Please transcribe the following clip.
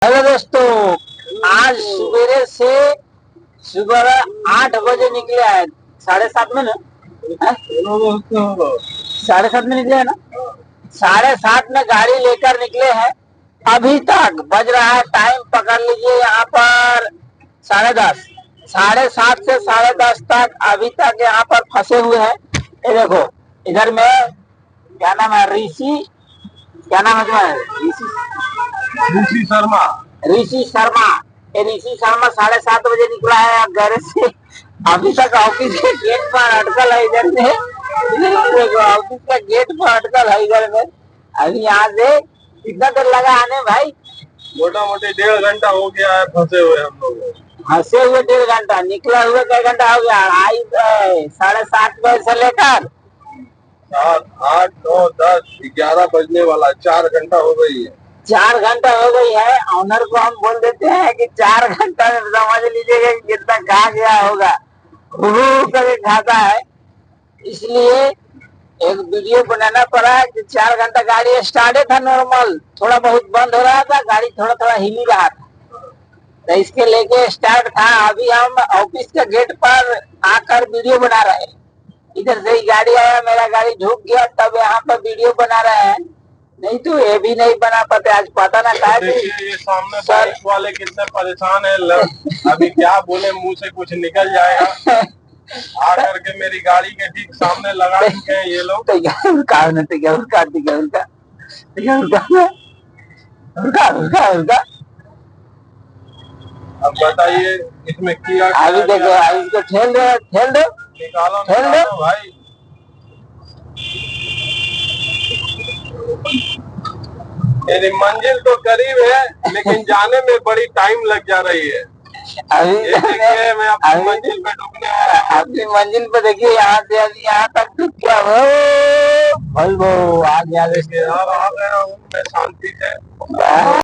Hello दोस्तों, आज सवेरे से सुबह 8 बजे निकले हैं। 7:30 में ना, 7:30 में निकले है ना। 7:30 में गाड़ी लेकर निकले हैं। अभी तक बज रहा है, टाइम पकड़ लीजिए यहाँ पर 10:30। 7:30 से 10:30 तक अभी तक यहाँ पर फंसे हुए हैं। ये देखो, इधर में क्या नाम है, क्या नाम है तुम्हारा? ऋषि शर्मा। ऋषि शर्मा। ये ऋषि शर्मा 7:30 बजे निकला है घर से। अभी तक ऑफिस के गेट पर अटकल है। इधर से देखो, ऑफिस का गेट पर अटकल है इधर में। अभी यहाँ से कितना देर लगा आने भाई? मोटा मोटी 1.5 घंटा हो गया है फंसे हुए हम लोग। फंसे हुए 1.5 घंटा, निकला हुआ 1 घंटा हो गया। 7:30 बजे से लेकर 7, 8, 9, 10, 11 बजने वाला। 4 घंटा हो गई है। 4 घंटा हो गई है। ऑनर को हम बोल देते हैं कि 4 घंटा में समझ लीजिएगा कि कितना खा गया होगा। करके खाता है। इसलिए एक वीडियो बनाना पड़ा कि 4 घंटा गाड़ी स्टार्ट था नॉर्मल, थोड़ा बहुत बंद हो रहा था, गाड़ी थोड़ा थोड़ा हिल ही रहा था, तो इसके लेके स्टार्ट था। अभी हम ऑफिस के गेट पर आकर वीडियो बना रहे हैं। इधर से ही गाड़ी आया, मेरा गाड़ी झुक गया, तब यहाँ पर वीडियो बना रहे हैं। नहीं तो ये भी नहीं बना पाते। आज पता ना था। ये सामने बाइक वाले कितने परेशान है। अभी क्या बोले, मुंह से कुछ निकल जाएगा। आकर के मेरी गाड़ी के ठीक सामने लगा चुके हैं ये लोग। अब बताइए इसमें किया। अभी देखो, अभी इसको ठेल दो निकालो भाई। मेरी मंजिल तो करीब है, लेकिन जाने में बड़ी टाइम लग जा रही है। अभी देखिए, मैं अपनी मंजिल पे ढूंढने वाला हूं। अपनी मंजिल पे देखिए, यहाँ से अभी यहाँ तक क्या हो, आ गया। अब आ गया हूँ मैं शांति से।